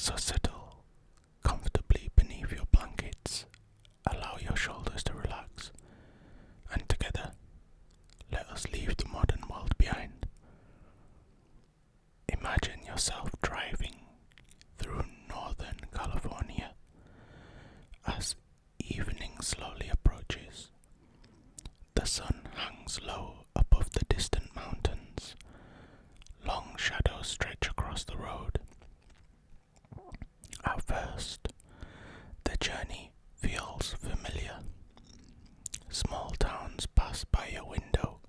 So settle comfortably beneath your blankets, allow your shoulders to relax, and together, let us leave the modern world behind. Imagine yourself driving through Northern California as evening slowly approaches. The sun hangs low above the distant mountains. Long shadows stretch across the road. At first, the journey feels familiar. Small towns pass by your window.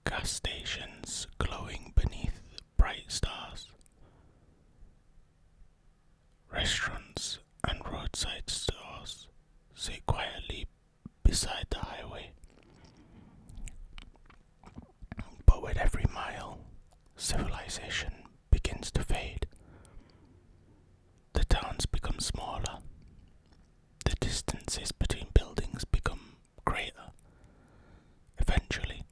Gas stations glowing beneath bright stars. Restaurants and roadside stores sit quietly beside the highway. But with every mile, civilization begins to fade. The towns become smaller. The distances between buildings become greater. Eventually,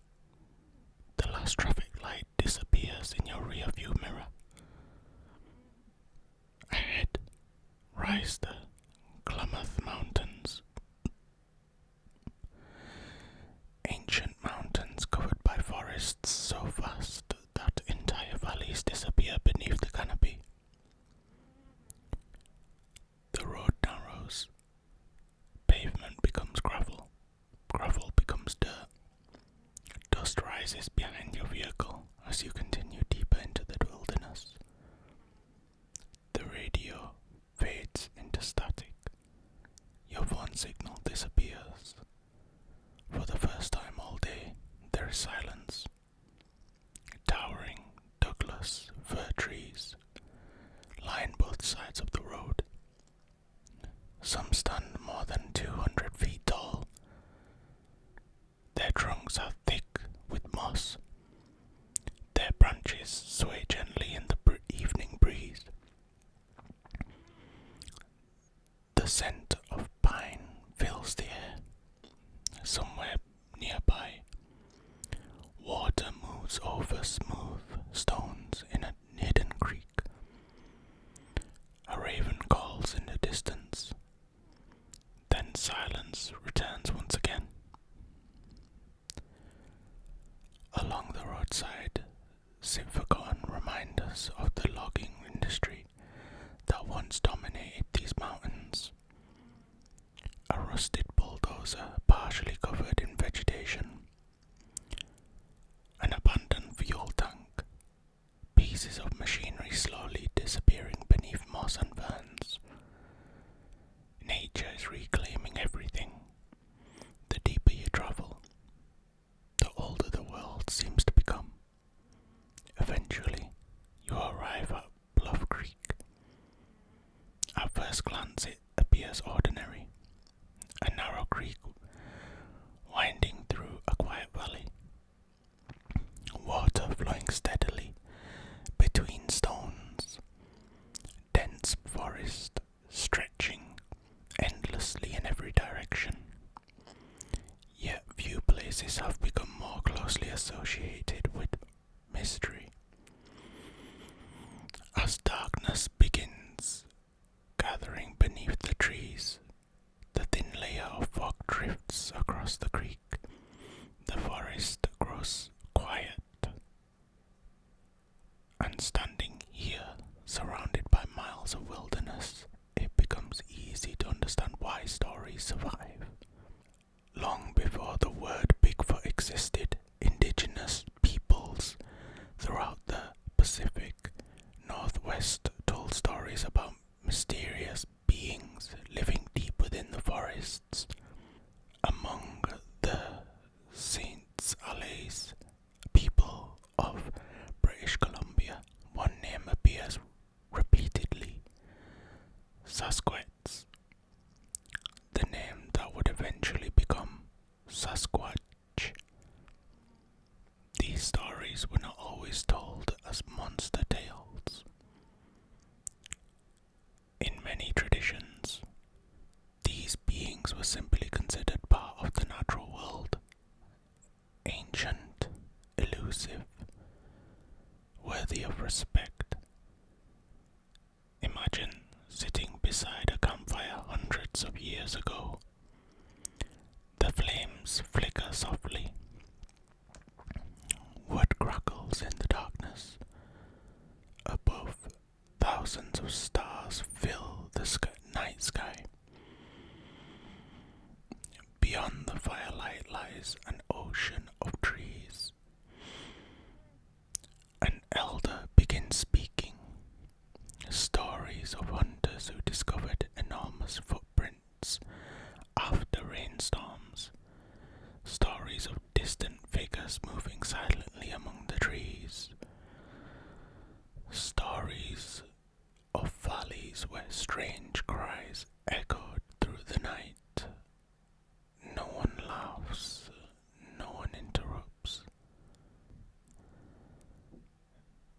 the last traffic light disappears in your rearview mirror. Ahead rise the Klamath Mountains. Ancient mountains covered by forests so vast that entire valleys disappear beneath the canopy. The road narrows. Pavement becomes gravel. Gravel becomes dirt. Dust rises behind your vehicle as you continue deeper into the wilderness. The radio fades into static. Your phone signal disappears. For the first time all day, there is silence. Towering Douglas fir trees line both sides of the road. Some stand more than 200 feet tall. Their trunks are thick with moss. Their branches sway gently in the evening breeze. The scent of pine fills the air. Somewhere nearby, water moves over smooth stones in a hidden creek. A raven calls in the distance. Then silence returns once again. Along the roadside sit forgotten reminders of the logging industry that once dominated these mountains. A rusted bulldozer partially covered in vegetation. An abandoned fuel tank. Pieces of machinery slowly disappearing beneath moss and ferns. Nature is reclaiming everything. The deeper you travel, the older the world seems to become. Eventually, you arrive at Bluff Creek. At first glance, it appears ordinary. A narrow creek winding through a quiet valley. Water flowing steadily between stones. Dense forest stretching endlessly in every direction. Yet few places have become more closely associated with mystery. As darkness begins gathering beneath the trees, the thin layer of fog drifts across the creek. The forest grows quiet. And standing here, surrounded by miles of wilderness, it becomes easy to understand why stories survive. Long before the word Bigfoot existed, indigenous peoples throughout the Pacific Northwest told stories about mysterious beings living deep within the forests. Among the Saints Allais people of British Columbia, one name appears repeatedly: Sasquatch, the name that would eventually become Sasquatch. These stories were not always told as monster tales. In many traditions, these beings were simply considered part of the natural world, ancient, elusive, worthy of respect. Imagine sitting beside a campfire hundreds of years ago. The flames flicker softly. Wood crackles in the darkness. Above, thousands of stars fill the night sky. Beyond the firelight lies an ocean of trees. An elder begins speaking. Stories of hunters who discovered enormous footprints after rainstorms. Stories of distant figures moving silently among the trees. Stories of valleys where strange cries echoed through the night. No one laughs, no one interrupts.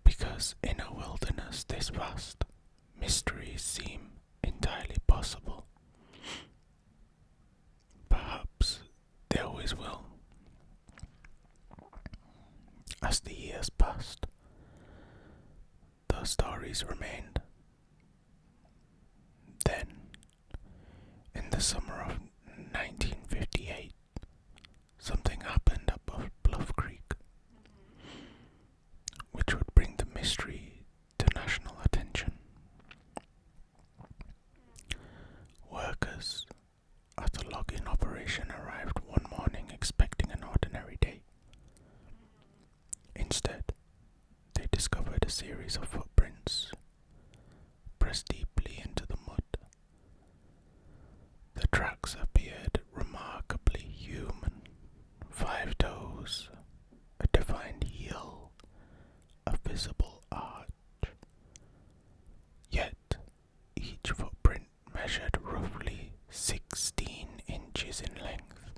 Because in a wilderness this vast, mysteries seem entirely possible. Perhaps they always will. As the years passed, those stories remained. Then, in the summer of 1958, something happened above Bluff Creek, which would bring the mystery to national attention. Workers at a logging operation arrived one morning expecting an ordinary day. Instead, they discovered a series of footprints pressed deeply into the mud. The tracks appeared remarkably human. 5 toes, a defined heel, a visible arch. Yet, each footprint measured roughly 16 inches in length,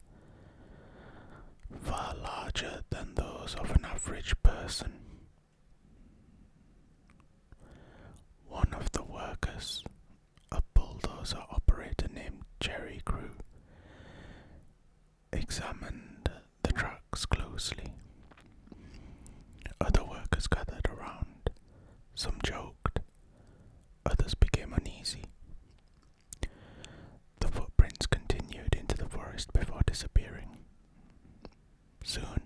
far larger than those of an average person. One of the workers, a bulldozer operator named Jerry Crew, examined the tracks closely. Other workers gathered around. Some joked, others became uneasy. The footprints continued into the forest before disappearing. Soon,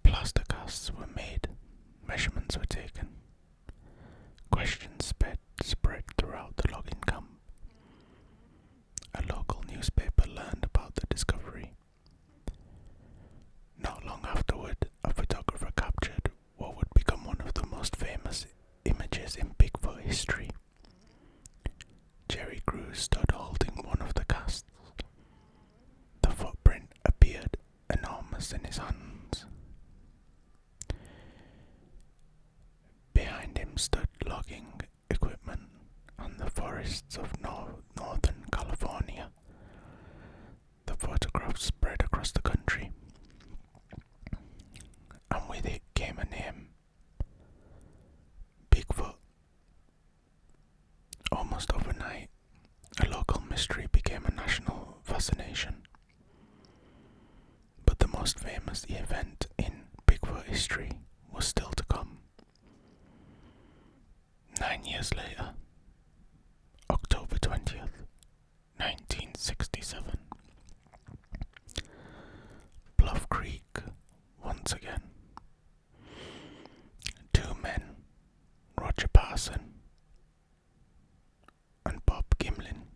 plaster casts were made, measurements were taken. Questions spread throughout the logging camp. A local newspaper learned about the discovery. Not long afterward, a photographer captured what would become one of the most famous images in Bigfoot history. Jerry Crew stood holding one of the casts. The footprint appeared enormous in his hands. Behind him stood logging equipment and the forests of northern California. The photograph spread across the country, and with it came a name: Bigfoot. Almost overnight, a local mystery became a national fascination. But the most famous event in Bigfoot history was still to come. 9 years later, October 20th, 1967. Bluff Creek, once again. 2 men, Roger Patterson and Patterson-Gimlin,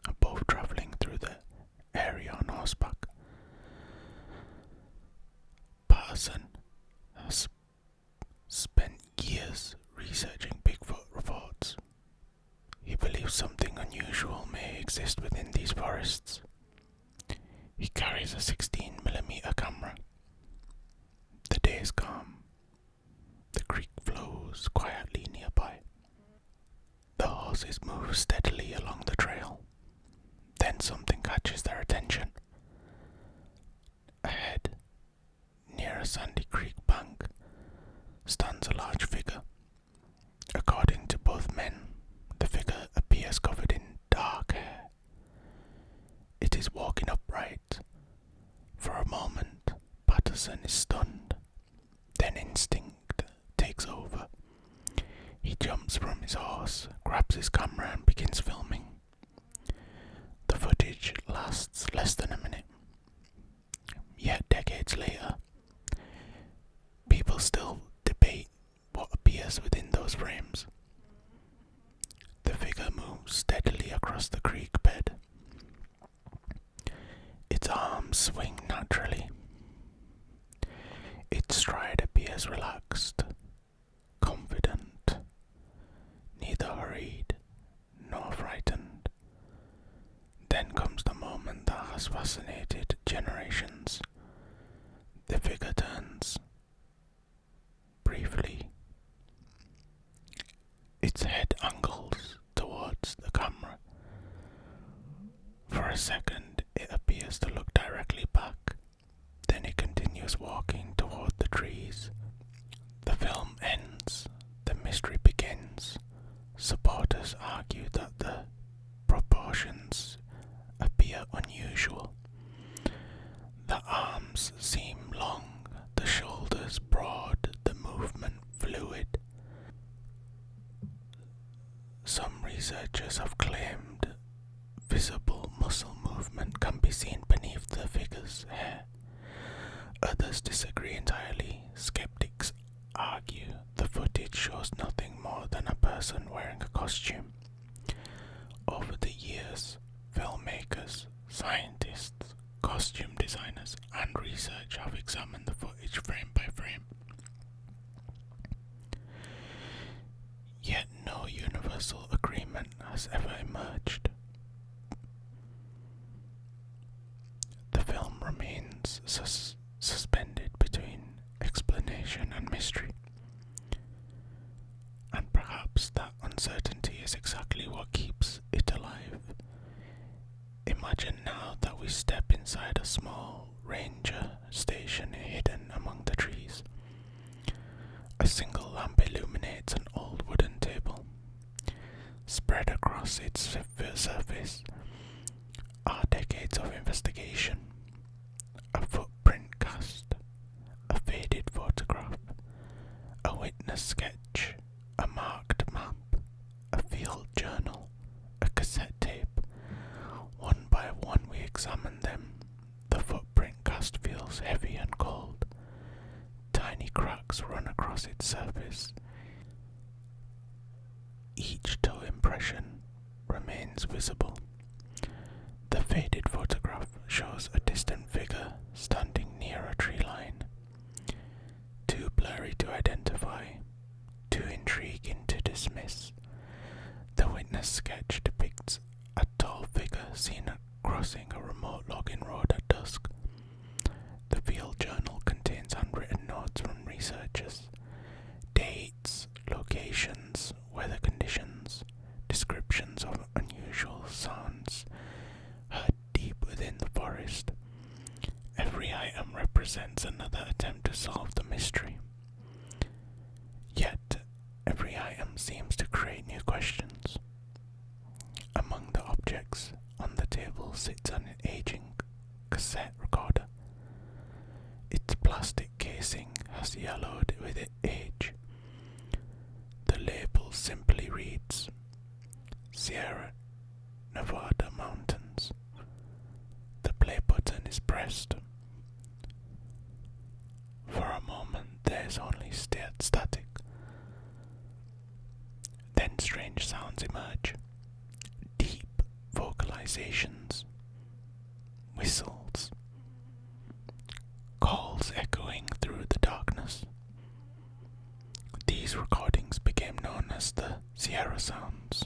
are both travelling through the area on horseback. Patterson has spent years researching Bigfoot reports. He believes something unusual may exist within these forests. He carries a 16mm camera. The day is calm. The creek flows quietly nearby. The horses move steadily along the trail. Then something catches their attention. Ahead, near a sandy creek bank, stands a large figure. According to both men, the figure appears covered in dark hair. It is walking upright. For a moment, Patterson is stunned. Then instinct takes over. He jumps from his horse, grabs his camera and begins filming. The footage lasts less than a minute. Yet decades later, people still debate what appears within those frames. The figure moves steadily across the creek bed. Its arms swing naturally. Its stride appears relaxed, confident, neither hurried nor frightened. Then comes the moment that has fascinated generations. The figure turns. Briefly, its head angles towards the camera. For a second, it appears to look directly back. Then it continues walking toward the trees. The film ends. The mystery begins. Supporters argue that the proportions appear unusual. The arms seem long, the shoulders broad, the movement fluid. Some researchers have claimed visible muscle movement can be seen beneath the figure's hair. Others disagree entirely. Skeptics argue the footage shows nothing more than a person wearing a costume. Over the years, filmmakers, scientists, costume designers, and research have examined the footage frame by frame. Yet no universal agreement has ever emerged. The film remains suspended between explanation and mystery. And perhaps that uncertainty is exactly what keeps it alive. Imagine now that we step inside a small ranger station hidden among the trees. A single lamp illuminates an old wooden table. Spread across its surface are decades of investigation. A footprint cast, a faded photograph, a witness sketch, a marked map, a field journal, a cassette tape. One by one we examine them. The footprint cast feels heavy and cold. Tiny cracks run across its surface. Each toe impression remains visible. The faded photograph shows a distant figure standing near a tree line. Too blurry to identify, too intriguing to dismiss. The witness sketch depicts a tall figure seen crossing a remote logging road at dusk. The field journal contains handwritten notes from researchers, dates, locations, weather conditions, descriptions of unusual sounds heard deep within the forest. Every item represents another attempt to solve the mystery. Yet, every item seems to create new questions. Among the objects on the table sits an aging cassette recorder. Its plastic casing has yellowed with age. The label simply reads, Sierra Nevada Mountains. The play button is pressed. For a moment there is only static. Then strange sounds emerge. Deep vocalizations. Whistles. Calls echoing through the darkness. These recordings became known as the Sierra Sounds.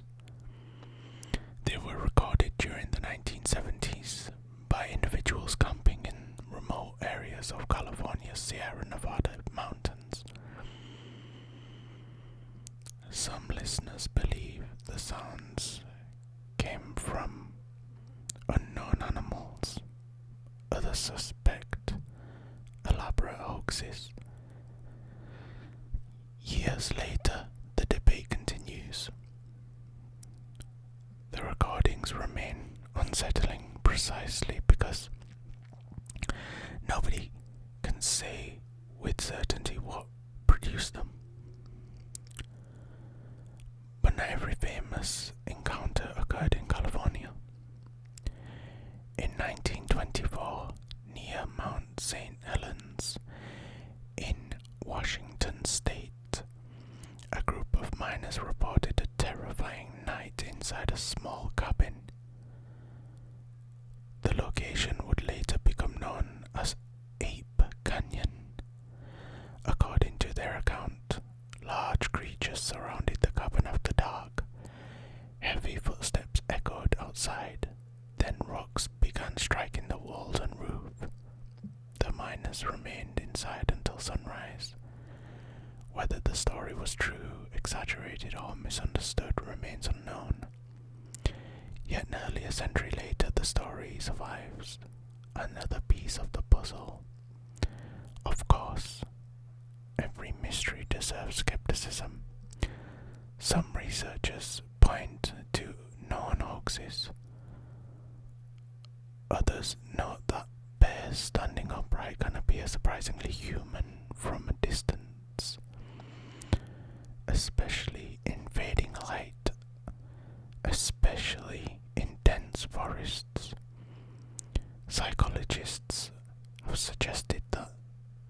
They were recorded during the 1970s by individuals camping in remote areas of California's Sierra Nevada mountains. Some listeners believe the sounds came from unknown animals. Others suspect elaborate hoaxes. Years later, the debate continues. The recordings remain unsettling precisely because nobody can say with certainty what produced them. eyewitness remained inside until sunrise. Whether the story was true, exaggerated, or misunderstood remains unknown. Yet nearly a century later, the story survives, another piece of the puzzle. Of course, every mystery deserves skepticism. Some researchers point to known hoaxes. Others note that bears standing upright can appear surprisingly human from a distance, especially in fading light, especially in dense forests. Psychologists have suggested that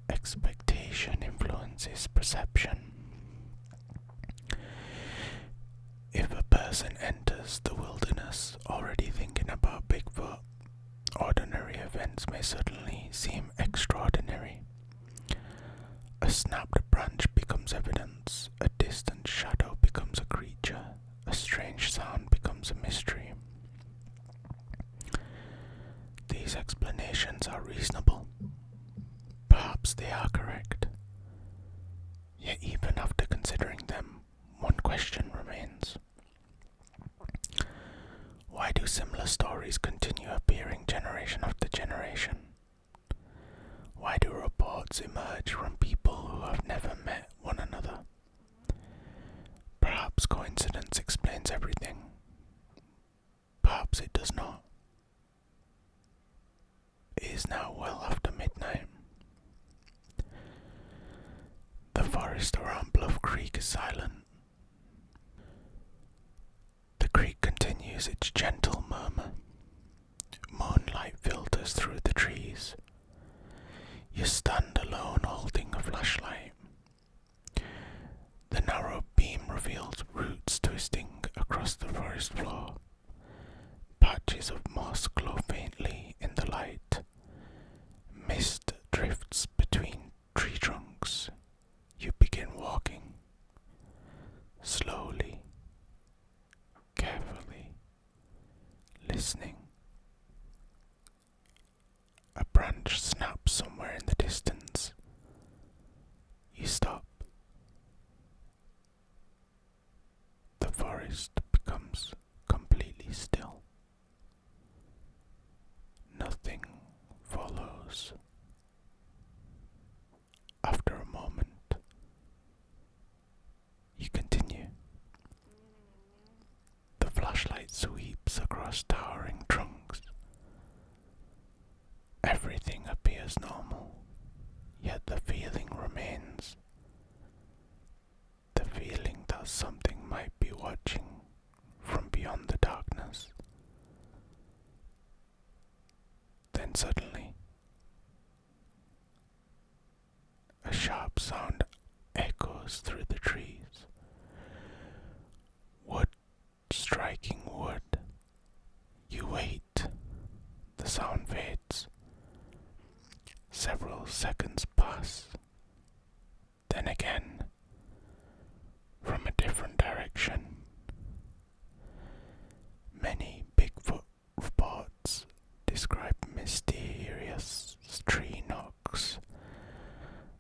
expectation influences perception. If a person enters the wilderness already thinking about Bigfoot, ordinary events may suddenly seem extraordinary. A snapped branch becomes evidence, a distant shadow becomes a creature, a strange sound becomes a mystery. These explanations are reasonable. Perhaps they are correct. Yet even after considering them, one question remains. Why do similar stories continue appearing generation after generation? Why do reports emerge from people who have never met one another? Perhaps coincidence explains everything. Perhaps it does not. It is now well after midnight. The forest around Bluff Creek is silent. The creek continues its gentle murmur. Moonlight filters through the trees. You stand alone holding a flashlight. The narrow beam reveals roots twisting across the forest floor. Patches of moss glow faintly in the light. Mist drifts between tree trunks. You begin walking. Slowly, carefully, listening. A branch snaps somewhere in the distance. You stop. The forest becomes completely still. Nothing follows. After a moment, you continue. The flashlight sweeps across towering trunks. Everything appears normal, yet the feeling remains. The feeling that something might be watching from beyond the darkness. Then suddenly, a sharp sound echoes through the trees. Wood striking wood. You wait. The sound fades. Several seconds pass. Then again, from a different direction. Many Bigfoot reports describe mysterious tree knocks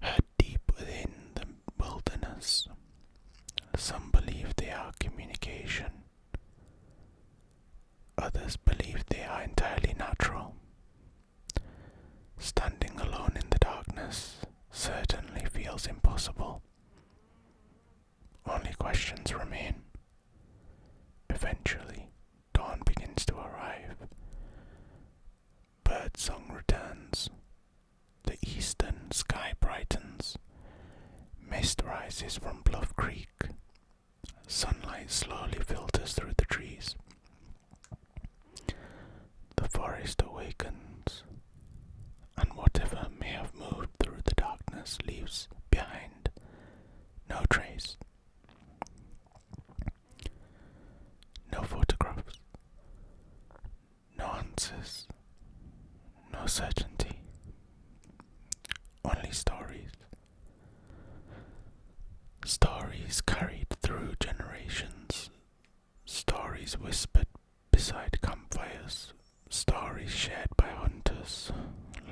heard deep within the wilderness. Some believe they are communication. Others believe they are entirely natural. Standing alone in the darkness certainly feels impossible. Only questions remain. Eventually, dawn begins to arrive. Birdsong returns. The eastern sky brightens. Mist rises from Bluff Creek. Sunlight slowly filters through the trees. The forest awakens, and whatever may have moved through the darkness leaves behind no trace. No photographs. No answers. No certainty. Only stories. Stories carried through generations. Stories whispered beside campfires. Stories shared by hunters,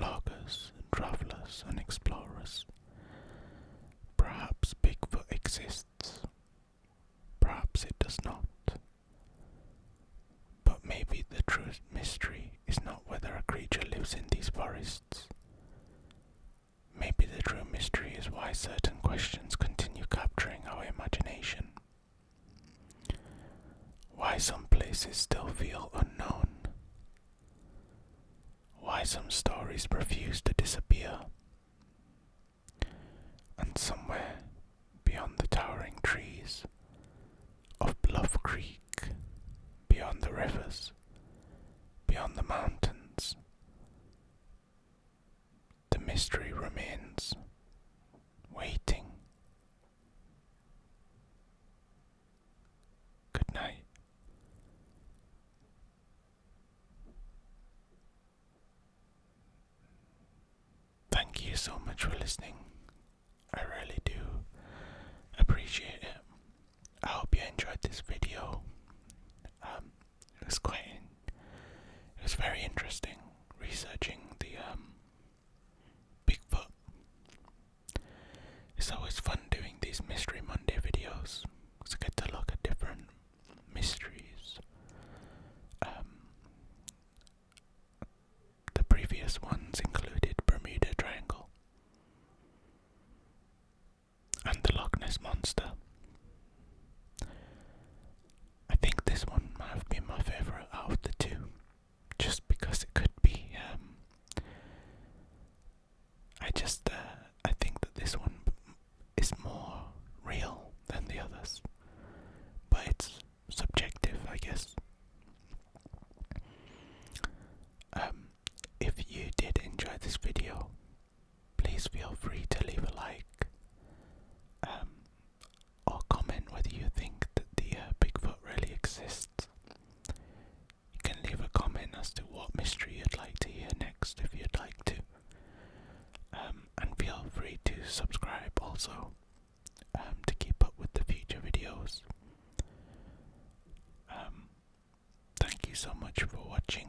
loggers, travelers, mystery is why certain questions continue capturing our imagination. Why some places still feel unknown. Why some stories refuse to disappear. And somewhere beyond the towering trees of Bluff Creek, beyond the rivers, beyond the mountains, the mystery remains, waiting. Good night. Thank you so much for listening. I really do appreciate it. I hope you enjoyed this video. It was very interesting researching the Bigfoot. It's always fun doing these Mystery Monday videos because I get to look at different mysteries. The previous ones included Bermuda Triangle and the Loch Ness Monster. I think this one might have been my favourite out of the two, just because it could be, I think that this one is more real than the others, but it's subjective, I guess. If you did enjoy this video, please feel free to leave a like, or comment whether you think that the Bigfoot really exists. You can leave a comment as to what mystery you'd like to hear next if you'd like to. And feel free to subscribe also, to keep up with the future videos. Thank you so much for watching.